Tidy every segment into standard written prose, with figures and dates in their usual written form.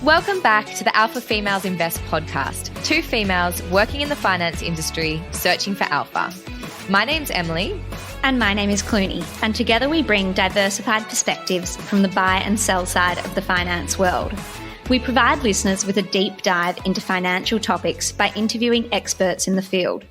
Welcome back to the Alpha Females Invest podcast. Two females working in the finance industry, searching for alpha. My name's Emily. And my name is Clooney. And together we bring diversified perspectives from the buy and sell side of the finance world. We provide listeners with a deep dive into financial topics by interviewing experts in the field.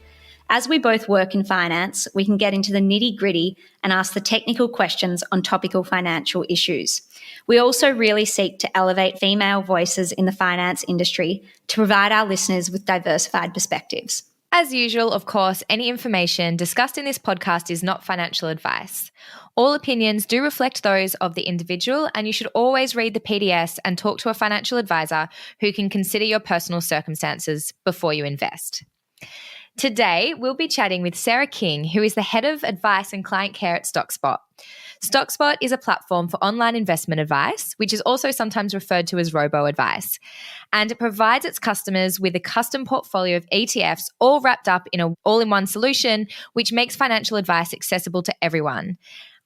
As we both work in finance, we can get into the nitty-gritty and ask the technical questions on topical financial issues. We also really seek to elevate female voices in the finance industry to provide our listeners with diversified perspectives. As usual, of course, any information discussed in this podcast is not financial advice. All opinions do reflect those of the individual, and you should always read the PDS and talk to a financial advisor who can consider your personal circumstances before you invest. Today, we'll be chatting with Sarah King, who is the Head of Advice and Client Care at Stockspot. Stockspot is a platform for online investment advice, which is also sometimes referred to as Robo-Advice, and it provides its customers with a custom portfolio of ETFs all wrapped up in an all-in-one solution, which makes financial advice accessible to everyone.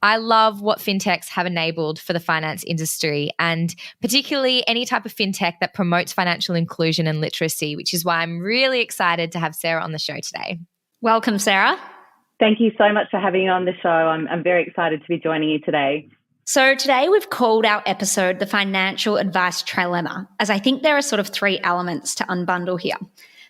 I love what fintechs have enabled for the finance industry, and particularly any type of fintech that promotes financial inclusion and literacy, which is why I'm really excited to have Sarah on the show today. Welcome, Sarah. Thank you so much for having me on the show. I'm very excited to be joining you today. So today we've called our episode the Financial Advice Trilemma, as I think there are sort of three elements to unbundle here.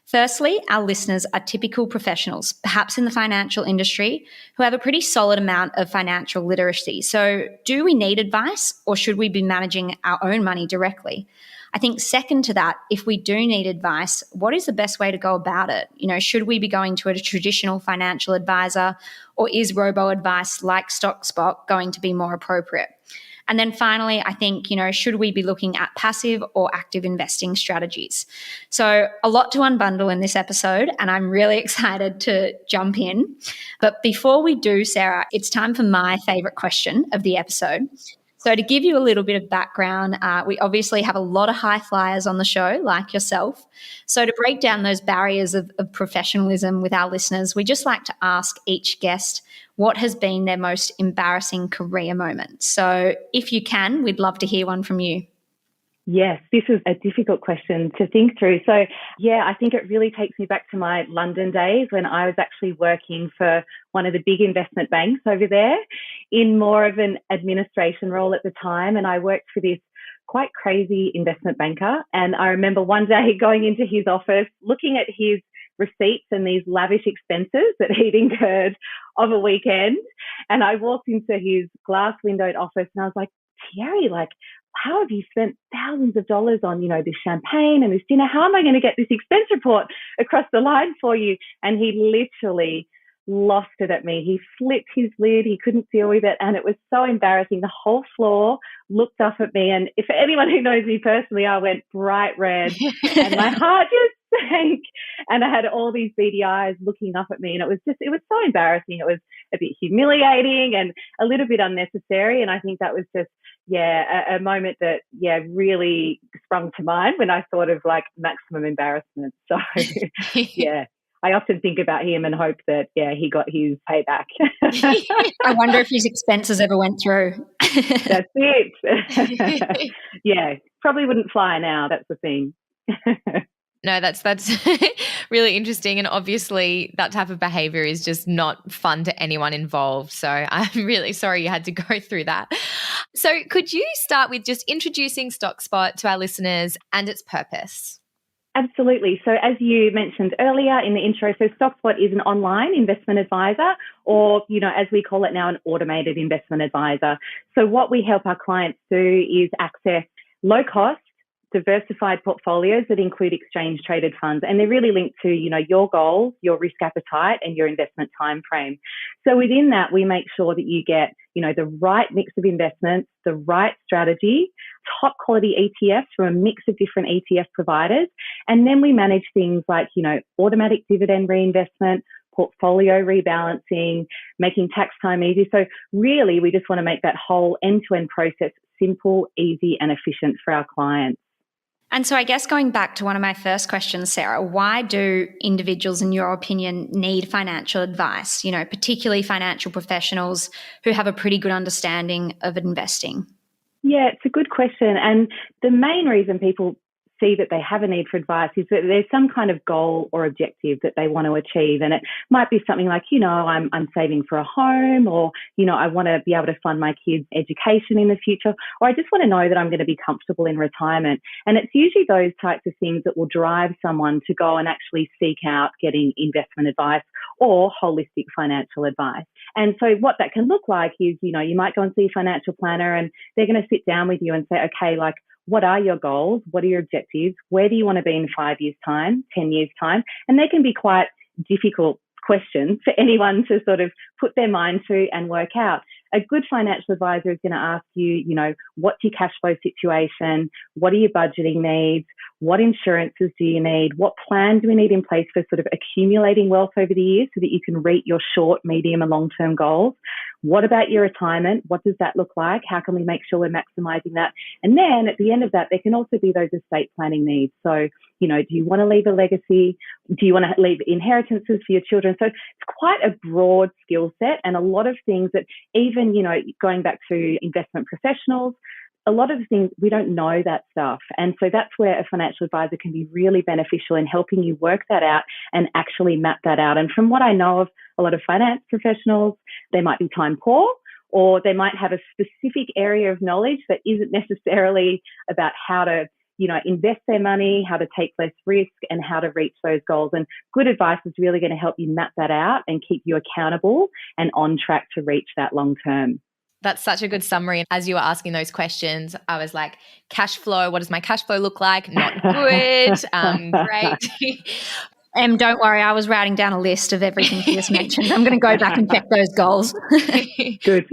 Firstly, our listeners are typical professionals, perhaps in the financial industry, who have a pretty solid amount of financial literacy. So do we need advice, or should we be managing our own money directly? I think second to that, if we do need advice, what is the best way to go about it? Should we be going to a traditional financial advisor, or is Robo-Advice like Stockspot going to be more appropriate? And then finally, I think, should we be looking at passive or active investing strategies? So a lot to unbundle in this episode, and I'm really excited to jump in. But before we do, Sarah, it's time for my favorite question of the episode. So to give you a little bit of background, we obviously have a lot of high flyers on the show, like yourself. So to break down those barriers of professionalism with our listeners, we just like to ask each guest what has been their most embarrassing career moment. So if you can, we'd love to hear one from you. Yes, this is a difficult question to think through. So, I think it really takes me back to my London days when I was actually working for one of the big investment banks over there in more of an administration role at the time. And I worked for this quite crazy investment banker. And I remember one day going into his office, looking at his receipts and these lavish expenses that he'd incurred of a weekend. And I walked into his glass windowed office and I was like, Thierry, how have you spent thousands of dollars on, this champagne and this dinner? How am I going to get this expense report across the line for you? And he literally lost it at me. He flipped his lid. He couldn't deal with it. And it was so embarrassing. The whole floor looked up at me. And if anyone who knows me personally, I went bright red and my heart just sank. And I had all these beady eyes looking up at me. And it was so embarrassing. It was a bit humiliating and a little bit unnecessary. And I think that was just, a moment that, really sprung to mind when I thought of maximum embarrassment. So, I often think about him and hope that, he got his payback. I wonder if his expenses ever went through. That's it. Probably wouldn't fly now. That's the thing. No, that's really interesting. And obviously that type of behavior is just not fun to anyone involved. So I'm really sorry you had to go through that. So could you start with just introducing Stockspot to our listeners and its purpose? Absolutely. So as you mentioned earlier in the intro, so Stockspot is an online investment advisor, or, as we call it now, an automated investment advisor. So what we help our clients do is access low cost, diversified portfolios that include exchange traded funds, and they're really linked to your goals, your risk appetite, and your investment time frame. So within that, we make sure that you get the right mix of investments, the right strategy, top quality ETFs from a mix of different ETF providers, and then we manage things like automatic dividend reinvestment, portfolio rebalancing, making tax time easy. So really, we just want to make that whole end-to-end process simple, easy, and efficient for our clients. And so I guess going back to one of my first questions, Sarah, why do individuals, in your opinion, need financial advice, particularly financial professionals who have a pretty good understanding of investing? Yeah, it's a good question. And the main reason people see that they have a need for advice is that there's some kind of goal or objective that they want to achieve. And it might be something like, I'm saving for a home, or, I want to be able to fund my kids' education in the future, or I just want to know that I'm going to be comfortable in retirement. And it's usually those types of things that will drive someone to go and actually seek out getting investment advice or holistic financial advice. And so what that can look like is, you might go and see a financial planner and they're going to sit down with you and say, okay, like, what are your goals? What are your objectives? Where do you want to be in 5 years' time, 10 years' time? And they can be quite difficult questions for anyone to sort of put their mind to and work out. A good financial advisor is going to ask you, what's your cash flow situation? What are your budgeting needs? What insurances do you need? What plan do we need in place for sort of accumulating wealth over the years so that you can reach your short, medium, and long-term goals? What about your retirement? What does that look like? How can we make sure we're maximizing that? And then at the end of that, there can also be those estate planning needs. So, do you want to leave a legacy? Do you want to leave inheritances for your children? So it's quite a broad skill set, and a lot of things that even, going back to investment professionals, a lot of the things we don't know that stuff. And so that's where a financial advisor can be really beneficial in helping you work that out and actually map that out. And from what I know of a lot of finance professionals, they might be time poor, or they might have a specific area of knowledge that isn't necessarily about how to, invest their money, how to take less risk, and how to reach those goals. And good advice is really going to help you map that out and keep you accountable and on track to reach that long term. That's such a good summary. As you were asking those questions, I was like, cash flow, what does my cash flow look like? Not good. Great. Don't worry, I was writing down a list of everything you just mentioned. I'm going to go back and check those goals. Good.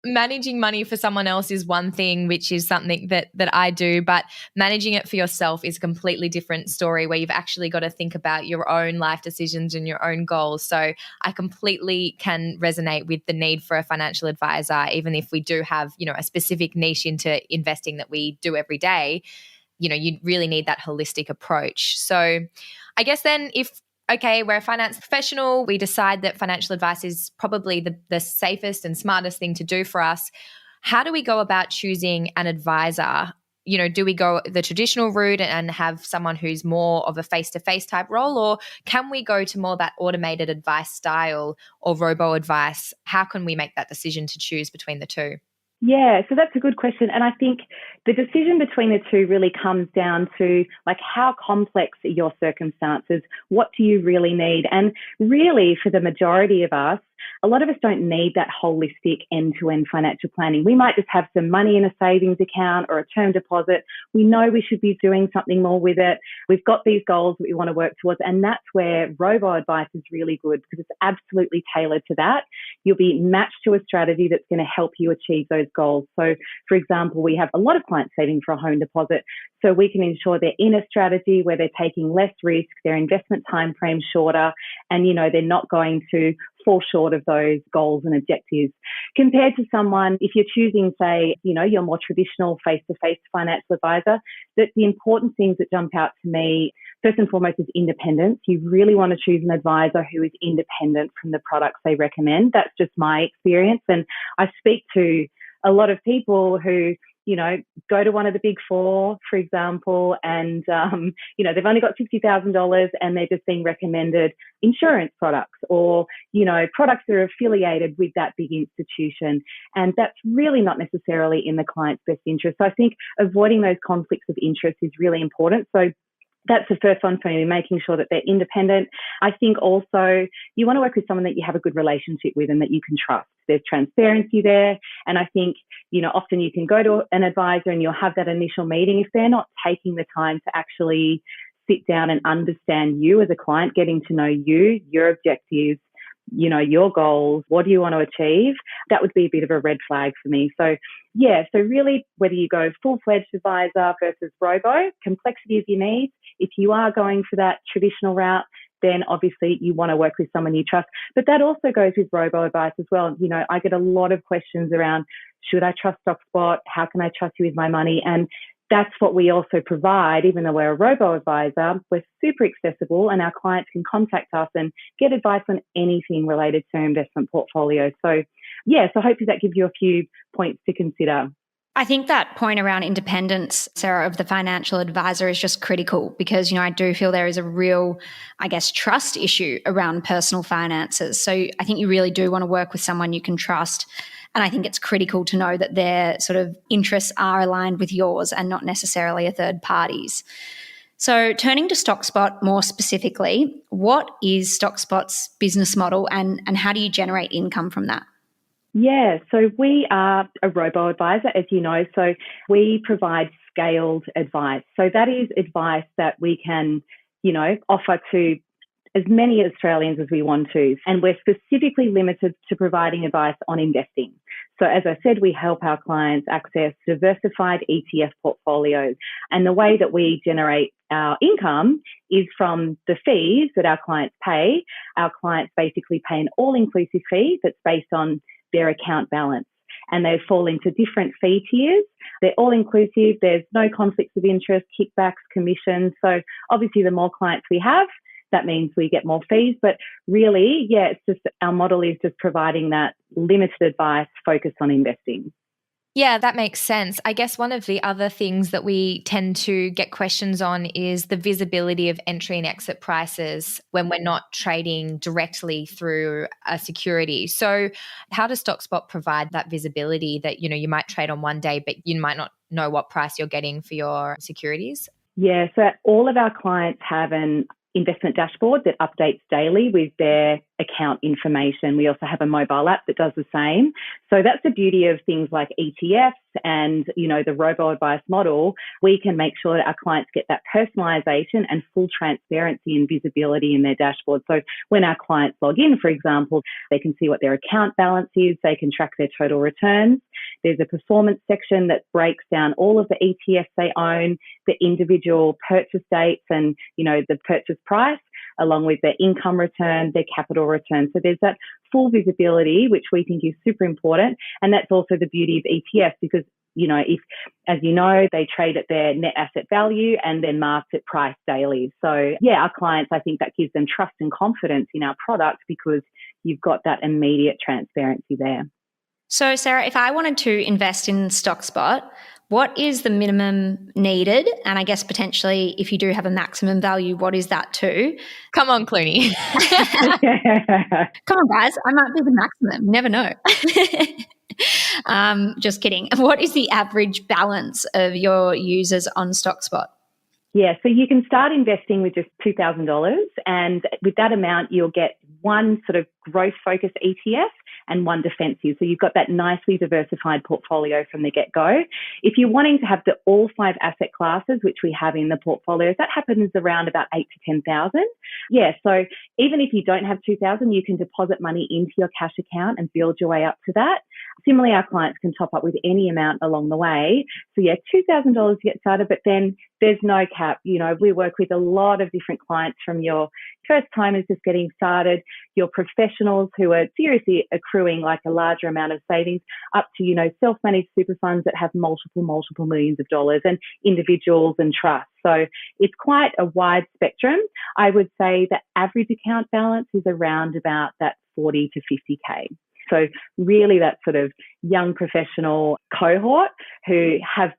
Managing money for someone else is one thing, which is something that I do, but managing it for yourself is a completely different story where you've actually got to think about your own life decisions and your own goals. So I completely can resonate with the need for a financial advisor, even if we do have, a specific niche into investing that we do every day. You really need that holistic approach. So I guess then okay, we're a finance professional, we decide that financial advice is probably the safest and smartest thing to do for us. How do we go about choosing an advisor? Do we go the traditional route and have someone who's more of a face-to-face type role, or can we go to more that automated advice style or robo-advice? How can we make that decision to choose between the two? Yeah, so that's a good question. And I think the decision between the two really comes down to like how complex are your circumstances? What do you really need? And really, for the majority of us, a lot of us don't need that holistic end-to-end financial planning. We might just have some money in a savings account or a term deposit. We know we should be doing something more with it. We've got these goals that we want to work towards. And that's where robo-advice is really good, because it's absolutely tailored to that. You'll be matched to a strategy that's going to help you achieve those goals. So, for example, we have a lot of clients saving for a home deposit. So we can ensure they're in a strategy where they're taking less risk, their investment time frame shorter, and, they're not going to fall short of those goals and objectives. Compared to someone, if you're choosing, say, your more traditional face-to-face financial advisor, that the important things that jump out to me, first and foremost, is independence. You really want to choose an advisor who is independent from the products they recommend. That's just my experience. And I speak to a lot of people who, go to one of the big four, for example, and, they've only got $60,000 and they're just being recommended insurance products or, products that are affiliated with that big institution. And that's really not necessarily in the client's best interest. So I think avoiding those conflicts of interest is really important. So that's the first one for me, making sure that they're independent. I think also you want to work with someone that you have a good relationship with and that you can trust. There's transparency there. And I think, often you can go to an advisor and you'll have that initial meeting. If they're not taking the time to actually sit down and understand you as a client, getting to know you, your objectives, your goals, what do you want to achieve, that would be a bit of a red flag for me. So really whether you go full-fledged advisor versus robo, complexity of your needs. If you are going for that traditional route, then obviously you want to work with someone you trust. But that also goes with robo-advice as well. I get a lot of questions around, should I trust Stockspot? How can I trust you with my money? And that's what we also provide. Even though we're a robo-advisor, we're super accessible and our clients can contact us and get advice on anything related to their investment portfolio. So hopefully that gives you a few points to consider. I think that point around independence, Sarah, of the financial advisor is just critical because, I do feel there is a real, trust issue around personal finances. So I think you really do want to work with someone you can trust. And I think it's critical to know that their sort of interests are aligned with yours and not necessarily a third party's. So turning to Stockspot more specifically, what is Stockspot's business model and how do you generate income from that? Yeah, so we are a robo-advisor, as you know, so we provide scaled advice. So that is advice that we can, offer to as many Australians as we want to. And we're specifically limited to providing advice on investing. So as I said, we help our clients access diversified ETF portfolios. And the way that we generate our income is from the fees that our clients pay. Our clients basically pay an all-inclusive fee that's based on their account balance. And they fall into different fee tiers. They're all inclusive. There's no conflicts of interest, kickbacks, commissions. So obviously the more clients we have, that means we get more fees. But really, it's just our model is just providing that limited advice focused on investing. Yeah, that makes sense. I guess one of the other things that we tend to get questions on is the visibility of entry and exit prices when we're not trading directly through a security. So how does Stockspot provide that visibility that, you might trade on one day, but you might not know what price you're getting for your securities? Yeah, so all of our clients have an investment dashboard that updates daily with their account information. We also have a mobile app that does the same. So that's the beauty of things like ETFs and, the Robo-Advice model. We can make sure that our clients get that personalization and full transparency and visibility in their dashboard. So when our clients log in, for example, they can see what their account balance is. They can track their total returns. There's a performance section that breaks down all of the ETFs they own, the individual purchase dates and, the purchase price, along with their income return, their capital return. So there's that full visibility, which we think is super important. And that's also the beauty of ETFs because, if, as you know, they trade at their net asset value and then marked at price daily. So our clients, I think that gives them trust and confidence in our product because you've got that immediate transparency there. So Sarah, if I wanted to invest in Stockspot, what is the minimum needed? And I guess potentially if you do have a maximum value, what is that too? Come on, Clooney. Come on, guys. I might be the maximum. You never know. Just kidding. What is the average balance of your users on Stockspot? Yeah, so you can start investing with just $2,000 and with that amount you'll get one sort of growth-focused ETF and one defensive. So you've got that nicely diversified portfolio from the get-go. If you're wanting to have all 5 asset classes, which we have in the portfolios, that happens around about 8,000 to 10,000. Yeah, so even if you don't have 2,000, you can deposit money into your cash account and build your way up to that. Similarly, our clients can top up with any amount along the way. So $2,000 to get started, but then there's no cap. We work with a lot of different clients from your first timers just getting started, your professionals who are seriously accruing like a larger amount of savings up to, self-managed super funds that have multiple millions of dollars and individuals and trusts. So it's quite a wide spectrum. I would say the average account balance is around about that 40 to 50K. So really that sort of young professional cohort who have,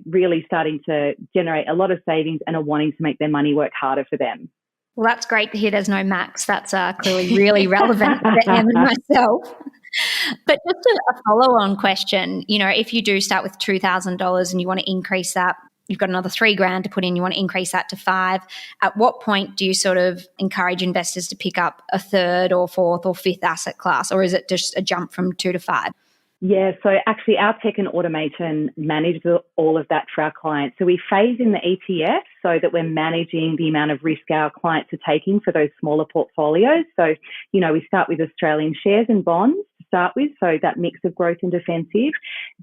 really starting to generate a lot of savings and are wanting to make their money work harder for them. Well, that's great to hear there's no max. That's clearly really relevant for Em and myself. But just a follow-on question, if you do start with $2,000 and you want to increase that, you've got another $3,000 to put in, you want to increase that to 5. At what point do you sort of encourage investors to pick up a third or fourth or fifth asset class, or is it just a jump from 2 to 5? Yeah, so actually our tech and automation manages all of that for our clients. So we phase in the ETF so that we're managing the amount of risk our clients are taking for those smaller portfolios. So, we start with Australian shares and bonds to start with, so that mix of growth and defensive.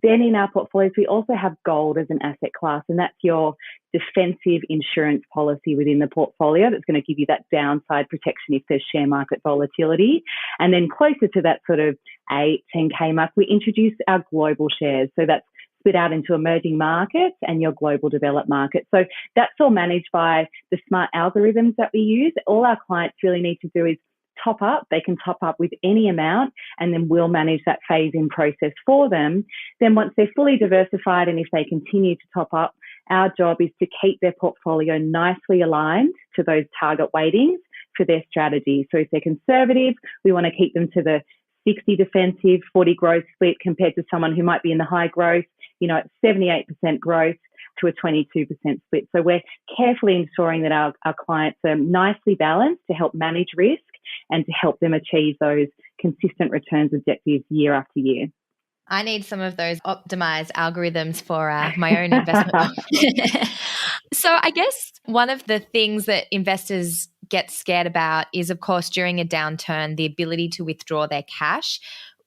Then in our portfolios, we also have gold as an asset class, and that's your defensive insurance policy within the portfolio that's going to give you that downside protection if there's share market volatility. And then closer to that sort of 10K mark, we introduce our global shares. So that's split out into emerging markets and your global developed markets. So that's all managed by the smart algorithms that we use. All our clients really need to do is top up, they can top up with any amount, and then we'll manage that phase-in process for them. Then once they're fully diversified, and if they continue to top up, our job is to keep their portfolio nicely aligned to those target weightings for their strategy. So if they're conservative, we want to keep them to the 60 defensive, 40 growth split, compared to someone who might be in the high growth, 78% growth to a 22% split. So we're carefully ensuring that our clients are nicely balanced to help manage risk and to help them achieve those consistent returns objectives year after year. I need some of those optimized algorithms for my own investment. So I guess one of the things that investors get scared about is, of course, during a downturn, the ability to withdraw their cash.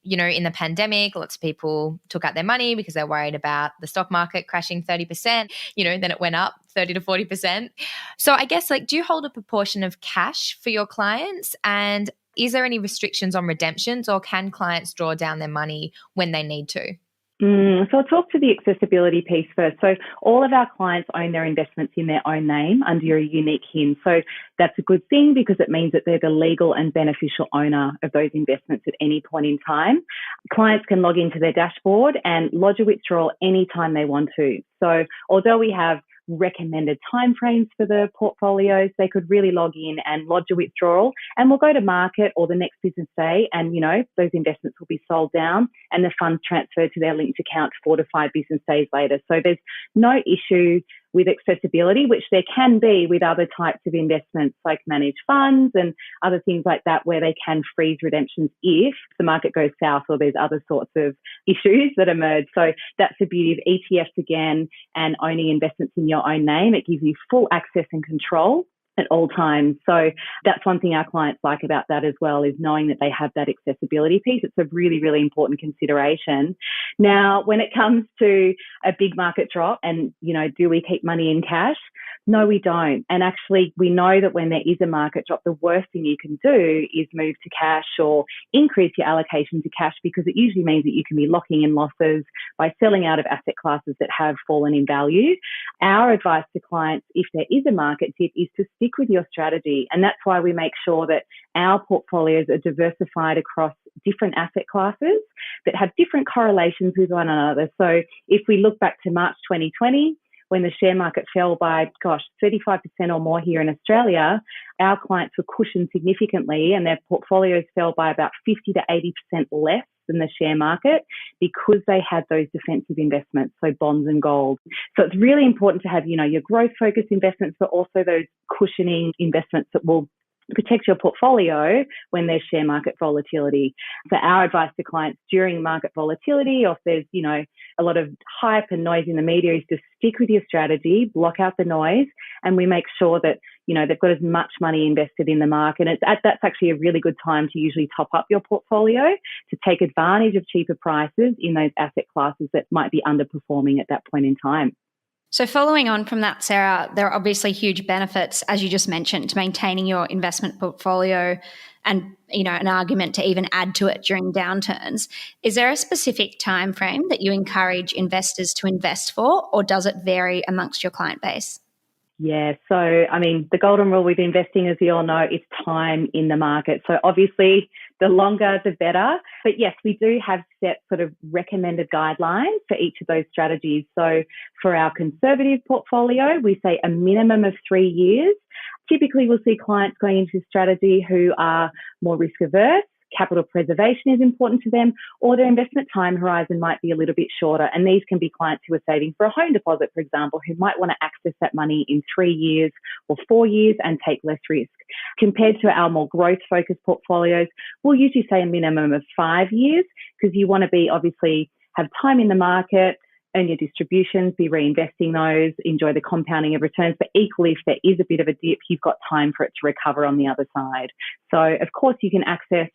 In the pandemic, lots of people took out their money because they're worried about the stock market crashing 30%, then it went up 30 to 40%. So I guess, do you hold a proportion of cash for your clients? And is there any restrictions on redemptions, or can clients draw down their money when they need to? So I'll talk to the accessibility piece first. So all of our clients own their investments in their own name under a unique HIN. So that's a good thing because it means that they're the legal and beneficial owner of those investments at any point in time. Clients can log into their dashboard and lodge a withdrawal anytime they want to. So although we have recommended timeframes for the portfolios, they could really log in and lodge a withdrawal, and we'll go to market or the next business day, and those investments will be sold down and the funds transferred to their linked account 4 to 5 business days later. So there's no issue with accessibility, which there can be with other types of investments like managed funds and other things like that, where they can freeze redemptions if the market goes south or there's other sorts of issues that emerge. So that's the beauty of ETFs again, and owning investments in your own name. It gives you full access and control at all times. So that's one thing our clients like about that as well, is knowing that they have that accessibility piece. It's a really, really important consideration. Now, when it comes to a big market drop and, do we keep money in cash? No, we don't. And actually, we know that when there is a market drop, the worst thing you can do is move to cash or increase your allocation to cash, because it usually means that you can be locking in losses by selling out of asset classes that have fallen in value. Our advice to clients, if there is a market dip, is to stick with your strategy. And that's why we make sure that our portfolios are diversified across different asset classes that have different correlations with one another. So if we look back to March 2020, when the share market fell by, 35% or more here in Australia, our clients were cushioned significantly and their portfolios fell by about 50 to 80% less than the share market, because they had those defensive investments, so bonds and gold. So it's really important to have, your growth-focused investments, but also those cushioning investments that will protect your portfolio when there's share market volatility. So our advice to clients during market volatility, or if there's, a lot of hype and noise in the media, is to stick with your strategy, block out the noise, and we make sure that, they've got as much money invested in the market. And that's actually a really good time to usually top up your portfolio to take advantage of cheaper prices in those asset classes that might be underperforming at that point in time. So following on from that, Sarah, there are obviously huge benefits, as you just mentioned, to maintaining your investment portfolio and, an argument to even add to it during downturns. Is there a specific time frame that you encourage investors to invest for, or does it vary amongst your client base? Yeah, so the golden rule with investing, as we all know, is time in the market. So obviously the longer the better. But yes, we do have set sort of recommended guidelines for each of those strategies. So for our conservative portfolio, we say a minimum of 3 years. Typically, we'll see clients going into this strategy who are more risk averse. Capital preservation is important to them, or their investment time horizon might be a little bit shorter. And these can be clients who are saving for a home deposit, for example, who might want to access that money in 3 years or 4 years and take less risk. Compared to our more growth-focused portfolios, we'll usually say a minimum of 5 years, because you want to be obviously have time in the market, earn your distributions, be reinvesting those, enjoy the compounding of returns. But equally, if there is a bit of a dip, you've got time for it to recover on the other side. So, of course, you can access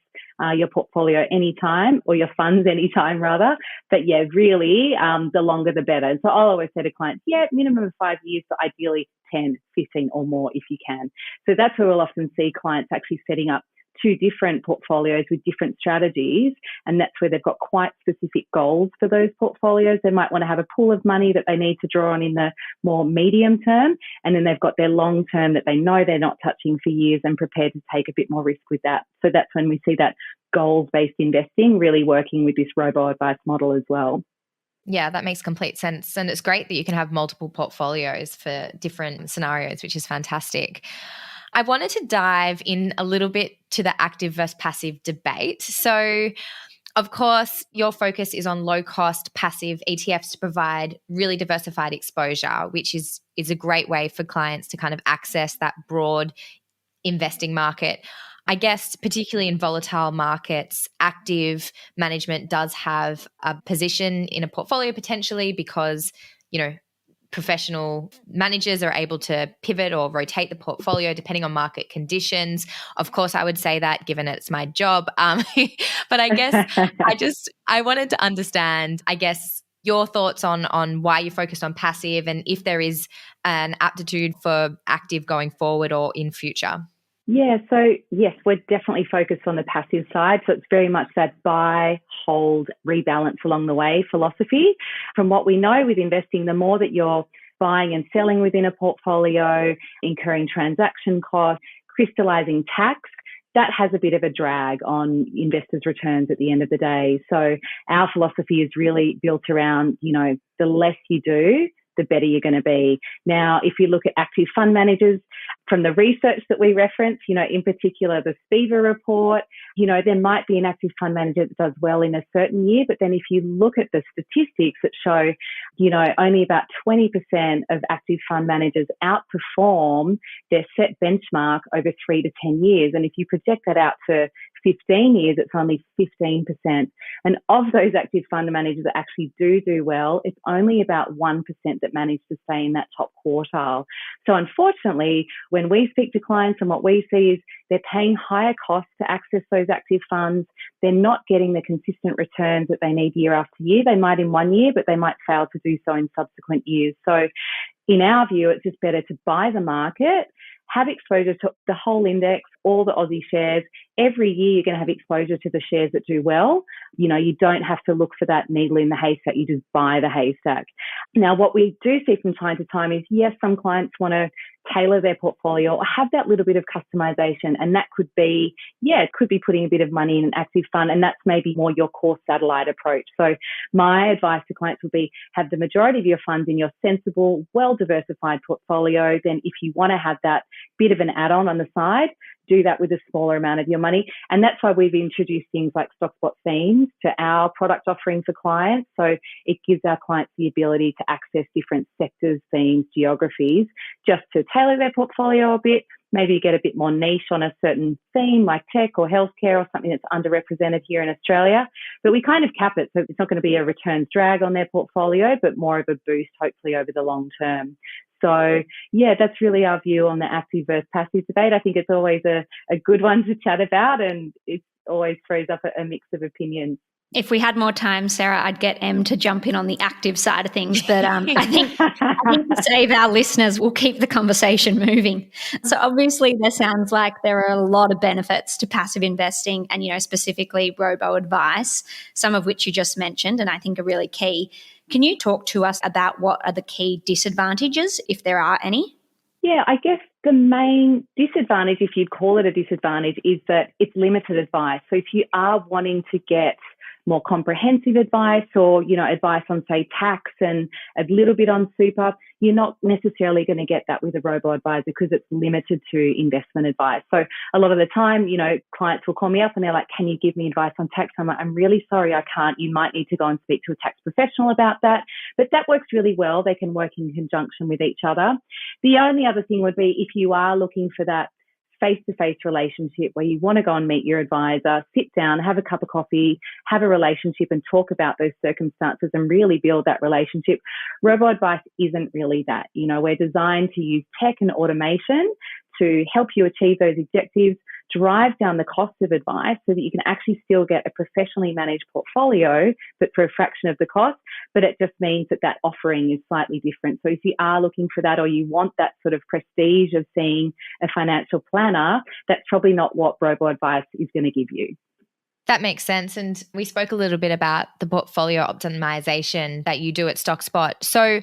your portfolio anytime, or your funds anytime rather. But yeah, really, the longer the better. So I'll always say to clients, minimum of 5 years, but ideally 10, 15 or more if you can. So that's where we'll often see clients actually setting up two different portfolios with different strategies, and that's where they've got quite specific goals for those portfolios. They might want to have a pool of money that they need to draw on in the more medium term, and then they've got their long term that they know they're not touching for years and prepared to take a bit more risk with that. So that's when we see that goals-based investing really working with this robo-advice model as well. Yeah, that makes complete sense. And it's great that you can have multiple portfolios for different scenarios, which is fantastic. I wanted to dive in a little bit to the active versus passive debate. So, of course, your focus is on low-cost passive ETFs to provide really diversified exposure, which is a great way for clients to kind of access that broad investing market. I guess particularly in volatile markets, active management does have a position in a portfolio potentially because, professional managers are able to pivot or rotate the portfolio depending on market conditions. Of course, I would say that given it's my job. But I guess I wanted to understand, your thoughts on why you focused on passive and if there is an aptitude for active going forward or in future. Yeah, so yes, we're definitely focused on the passive side. So it's very much that buy, hold, rebalance along the way philosophy. From what we know with investing, the more that you're buying and selling within a portfolio, incurring transaction costs, crystallizing tax, that has a bit of a drag on investors' returns at the end of the day. So our philosophy is really built around, the less you do, the better you're going to be. Now, if you look at active fund managers, from the research that we reference, in particular the SPIVA report, there might be an active fund manager that does well in a certain year, but then if you look at the statistics that show, only about 20% of active fund managers outperform their set benchmark over 3 to 10 years. And if you project that out to 15 years, it's only 15%. And of those active fund managers that actually do well, it's only about 1% that manage to stay in that top quartile. So unfortunately, when we speak to clients and what we see is they're paying higher costs to access those active funds. They're not getting the consistent returns that they need year after year. They might in one year, but they might fail to do so in subsequent years. So in our view, it's just better to buy the market, have exposure to the whole index, all the Aussie shares. Every year you're going to have exposure to the shares that do well. You don't have to look for that needle in the haystack. You just buy the haystack. Now, what we do see from time to time is, yes, some clients want to tailor their portfolio or have that little bit of customization. And that could be, it could be putting a bit of money in an active fund. And that's maybe more your core satellite approach. So my advice to clients would be have the majority of your funds in your sensible, well-diversified portfolio. Then if you want to have that bit of an add-on on the side, do that with a smaller amount of your money. And that's why we've introduced things like Stockspot themes to our product offering for clients. So it gives our clients the ability to access different sectors, themes, geographies, just to tailor their portfolio a bit. Maybe you get a bit more niche on a certain theme like tech or healthcare or something that's underrepresented here in Australia. But we kind of cap it. So it's not going to be a returns drag on their portfolio, but more of a boost, hopefully, over the long term. So, that's really our view on the active versus passive debate. I think it's always a good one to chat about, and it always throws up a mix of opinions. If we had more time, Sarah, I'd get Em to jump in on the active side of things. But I think to save our listeners, we'll keep the conversation moving. So obviously there sounds like there are a lot of benefits to passive investing and, specifically robo-advice, some of which you just mentioned and I think are really key. Can you talk to us about what are the key disadvantages, if there are any? Yeah, I guess the main disadvantage, if you'd call it a disadvantage, is that it's limited advice. So if you are wanting to get more comprehensive advice or, advice on, say, tax and a little bit on super, you're not necessarily going to get that with a robo-advisor because it's limited to investment advice. So a lot of the time, clients will call me up and they're like, can you give me advice on tax? I'm like, I'm really sorry, I can't. You might need to go and speak to a tax professional about that. But that works really well. They can work in conjunction with each other. The only other thing would be if you are looking for that face-to-face relationship where you want to go and meet your advisor, sit down, have a cup of coffee, have a relationship and talk about those circumstances and really build that relationship. Robo-advice isn't really that. We're designed to use tech and automation to help you achieve those objectives, drives down the cost of advice so that you can actually still get a professionally managed portfolio, but for a fraction of the cost. But it just means that that offering is slightly different. So if you are looking for that, or you want that sort of prestige of seeing a financial planner, that's probably not what Robo-Advice is going to give you. That makes sense. And we spoke a little bit about the portfolio optimization that you do at Stockspot. So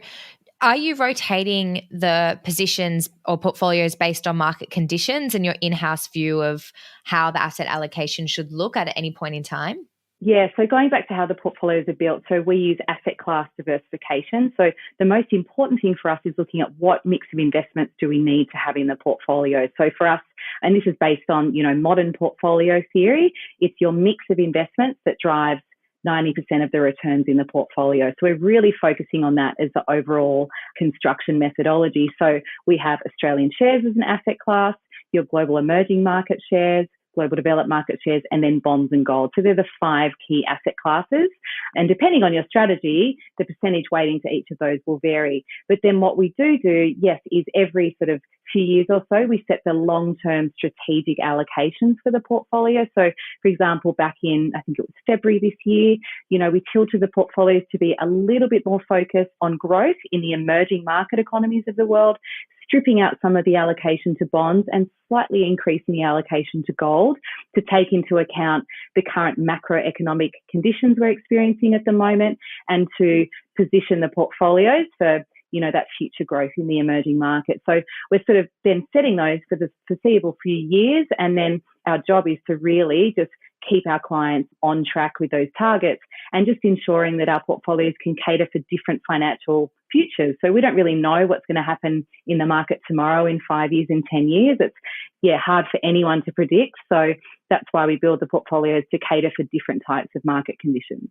are you rotating the positions or portfolios based on market conditions and your in-house view of how the asset allocation should look at any point in time? Yeah, so going back to how the portfolios are built, so we use asset class diversification. So the most important thing for us is looking at what mix of investments do we need to have in the portfolio. So for us, and this is based on, modern portfolio theory, it's your mix of investments that drives 90% of the returns in the portfolio. So we're really focusing on that as the overall construction methodology. So we have Australian shares as an asset class, your global emerging market shares, global developed market shares, and then bonds and gold. So they're the 5 key asset classes. And depending on your strategy, the percentage weighting to each of those will vary. But then what we do, yes, is every sort of few years or so, we set the long-term strategic allocations for the portfolio. So, for example, back in, I think it was February this year, we tilted the portfolios to be a little bit more focused on growth in the emerging market economies of the world, stripping out some of the allocation to bonds and slightly increasing the allocation to gold to take into account the current macroeconomic conditions we're experiencing at the moment and to position the portfolios for that future growth in the emerging market. So we're sort of then setting those for the foreseeable few years, and then our job is to really just keep our clients on track with those targets and just ensuring that our portfolios can cater for different financial futures. So we don't really know what's going to happen in the market tomorrow, in 5 years, in 10 years. It's hard for anyone to predict. So that's why we build the portfolios to cater for different types of market conditions.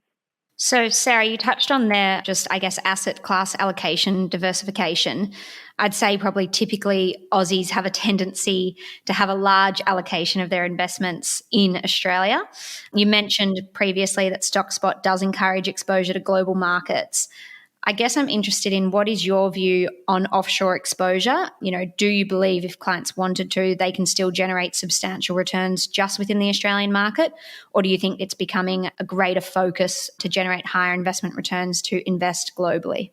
So, Sarah, you touched on there just, I guess, asset class allocation, diversification. I'd say probably typically Aussies have a tendency to have a large allocation of their investments in Australia. You mentioned previously that Stockspot does encourage exposure to global markets. I guess I'm interested in what is your view on offshore exposure? Do you believe if clients wanted to, they can still generate substantial returns just within the Australian market? Or do you think it's becoming a greater focus to generate higher investment returns to invest globally?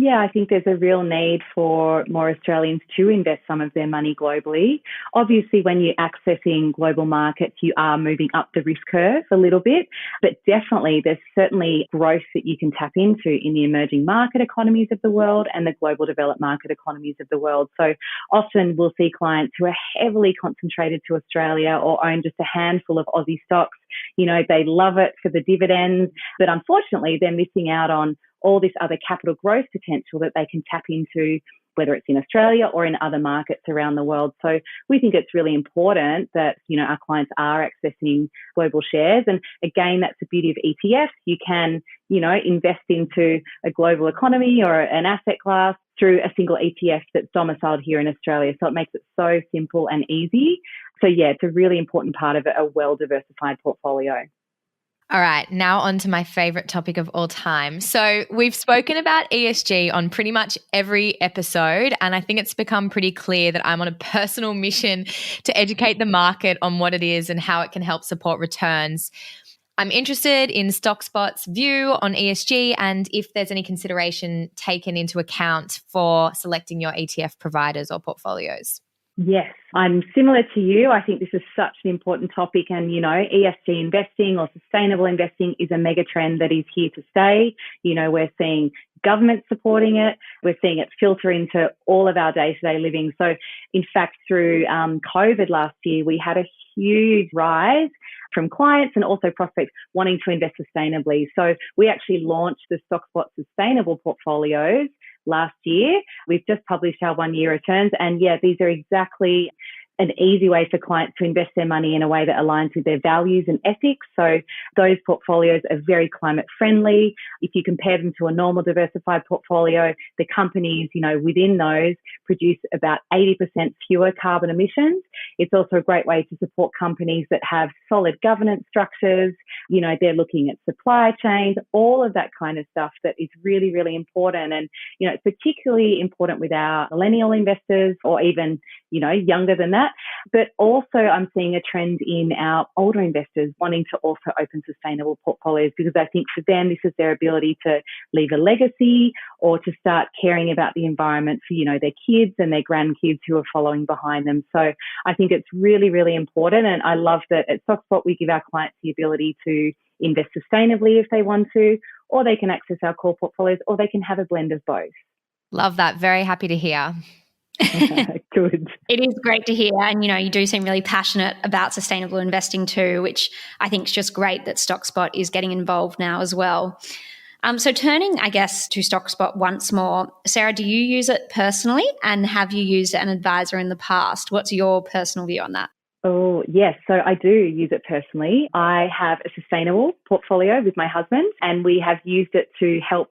Yeah, I think there's a real need for more Australians to invest some of their money globally. Obviously, when you're accessing global markets, you are moving up the risk curve a little bit, but definitely there's certainly growth that you can tap into in the emerging market economies of the world and the global developed market economies of the world. So often we'll see clients who are heavily concentrated to Australia or own just a handful of Aussie stocks. They love it for the dividends, but unfortunately they're missing out on all this other capital growth potential that they can tap into, whether it's in Australia or in other markets around the world. So we think it's really important that, our clients are accessing global shares. And again, that's the beauty of ETFs. You can, invest into a global economy or an asset class through a single ETF that's domiciled here in Australia. So it makes it so simple and easy. So yeah, it's a really important part of a well-diversified portfolio. All right, now on to my favorite topic of all time. So we've spoken about ESG on pretty much every episode, and I think it's become pretty clear that I'm on a personal mission to educate the market on what it is and how it can help support returns. I'm interested in Stockspot's view on ESG and if there's any consideration taken into account for selecting your ETF providers or portfolios. Yes, I'm similar to you. I think this is such an important topic, and, ESG investing or sustainable investing is a mega trend that is here to stay. We're seeing government supporting it. We're seeing it filter into all of our day-to-day living. So in fact, through COVID last year, we had a huge rise from clients and also prospects wanting to invest sustainably. So we actually launched the Stockspot Sustainable Portfolios last year. We've just published our 1-year returns. And these are exactly an easy way for clients to invest their money in a way that aligns with their values and ethics. So those portfolios are very climate friendly. If you compare them to a normal diversified portfolio, the companies, within those produce about 80% fewer carbon emissions. It's also a great way to support companies that have solid governance structures. They're looking at supply chains, all of that kind of stuff that is really, really important. And, it's particularly important with our millennial investors or even, younger than that. that. But also I'm seeing a trend in our older investors wanting to also open sustainable portfolios, because I think for them, this is their ability to leave a legacy or to start caring about the environment for, their kids and their grandkids who are following behind them. So I think it's really, really important. And I love that at Stockspot, we give our clients the ability to invest sustainably if they want to, or they can access our core portfolios, or they can have a blend of both. Love that. Very happy to hear. Good. It is great to hear. And, you do seem really passionate about sustainable investing too, which I think is just great that Stockspot is getting involved now as well. So turning, I guess, to Stockspot once more, Sarah, do you use it personally, and have you used an advisor in the past? What's your personal view on that? Oh, yes. So I do use it personally. I have a sustainable portfolio with my husband, and we have used it to help,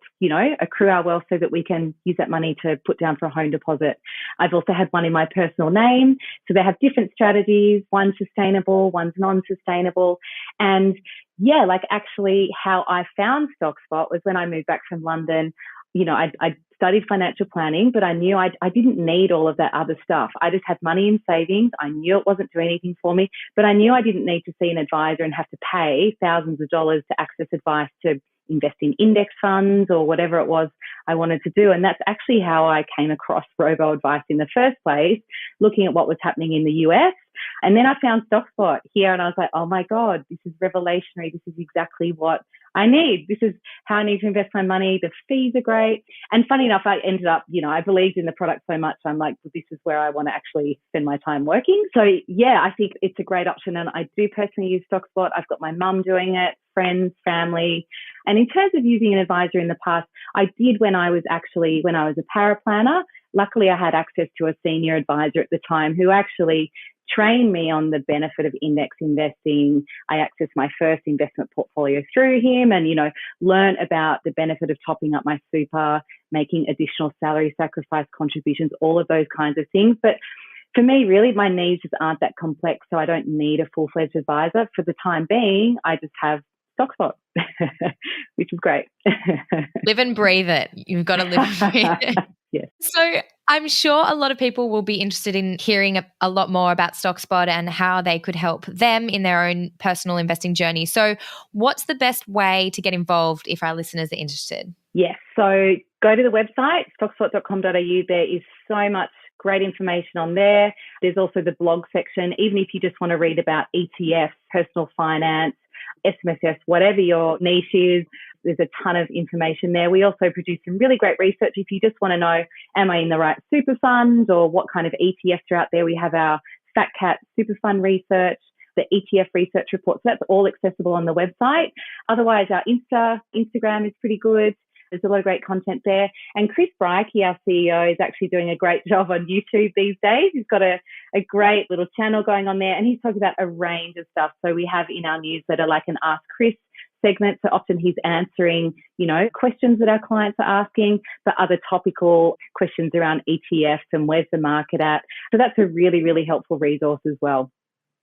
accrue our wealth so that we can use that money to put down for a home deposit. I've also had one in my personal name. So they have different strategies. One's sustainable, one's non-sustainable. And actually how I found Stockspot was when I moved back from London. I studied financial planning, but I knew I didn't need all of that other stuff. I just had money in savings. I knew it wasn't doing anything for me, but I knew I didn't need to see an advisor and have to pay thousands of dollars to access advice to invest in index funds or whatever it was I wanted to do. And that's actually how I came across Robo-Advice in the first place, looking at what was happening in the US. And then I found Stockspot here, and I was like, oh my God, this is revelationary. This is exactly what I need. This is how I need to invest my money. The fees are great. And funny enough, I ended up, I believed in the product so much. I'm like, well, this is where I want to actually spend my time working. So yeah, I think it's a great option. And I do personally use Stockspot. I've got my mum doing it, friends, family. And in terms of using an advisor in the past, I did when I was a paraplanner. Luckily, I had access to a senior advisor at the time who actually trained me on the benefit of index investing. I accessed my first investment portfolio through him and, learned about the benefit of topping up my super, making additional salary sacrifice contributions, all of those kinds of things. But for me, really, my needs just aren't that complex, so I don't need a full-fledged advisor. For the time being, I just have Stockspot, which is great. Live and breathe it. You've got to live and breathe it. Yes. So I'm sure a lot of people will be interested in hearing a lot more about Stockspot and how they could help them in their own personal investing journey. So what's the best way to get involved if our listeners are interested? Yes. So go to the website, stockspot.com.au. There is so much great information on there. There's also the blog section. Even if you just want to read about ETFs, personal finance, SMSFs, whatever your niche is, there's a ton of information there. We also produce some really great research. If you just want to know, am I in the right super fund or what kind of ETFs are out there? We have our Fat Cat super fund research, the ETF research report. So that's all accessible on the website. Otherwise, our Instagram is pretty good. There's a lot of great content there. And Chris Breike, our CEO, is actually doing a great job on YouTube these days. He's got a great little channel going on there, and he's talking about a range of stuff. So we have in our newsletter like an Ask Chris segment. So often he's answering, questions that our clients are asking, but other topical questions around ETFs and where's the market at. So that's a really, really helpful resource as well.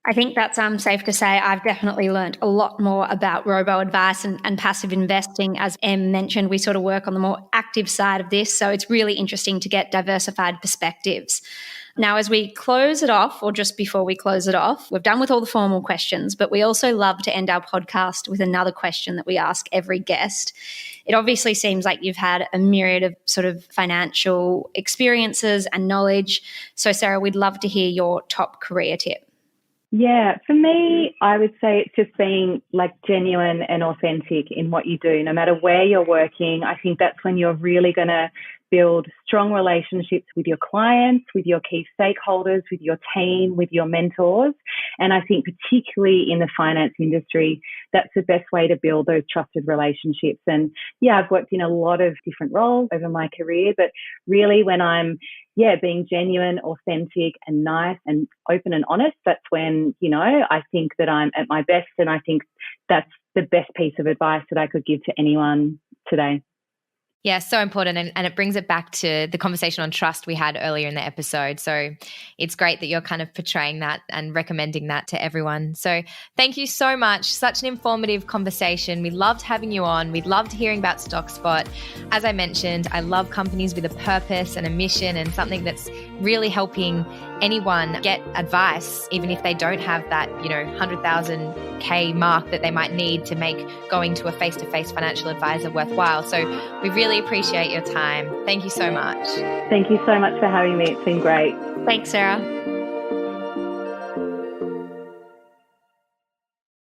I think that's safe to say I've definitely learned a lot more about Robo-Advice and passive investing. As Em mentioned, we sort of work on the more active side of this, so it's really interesting to get diversified perspectives. Now, as we close it off, or just before we close it off, we've done with all the formal questions, but we also love to end our podcast with another question that we ask every guest. It obviously seems like you've had a myriad of sort of financial experiences and knowledge. So, Sarah, we'd love to hear your top career tip. Yeah, for me, I would say it's just being genuine and authentic in what you do, no matter where you're working. I think that's when you're really going to build strong relationships with your clients, with your key stakeholders, with your team, with your mentors. And I think particularly in the finance industry, that's the best way to build those trusted relationships. And yeah, I've worked in a lot of different roles over my career, but really when I'm being genuine, authentic and nice and open and honest, that's when, I think that I'm at my best. And I think that's the best piece of advice that I could give to anyone today. Yeah, so important. And it brings it back to the conversation on trust we had earlier in the episode. So it's great that you're kind of portraying that and recommending that to everyone. So thank you so much. Such an informative conversation. We loved having you on. We loved hearing about Stockspot. As I mentioned, I love companies with a purpose and a mission and something that's really helping anyone get advice, even if they don't have that, 100,000K mark that they might need to make going to a face-to-face financial advisor worthwhile. So we really appreciate your time. Thank you so much. Thank you so much for having me. It's been great. Thanks, Sarah.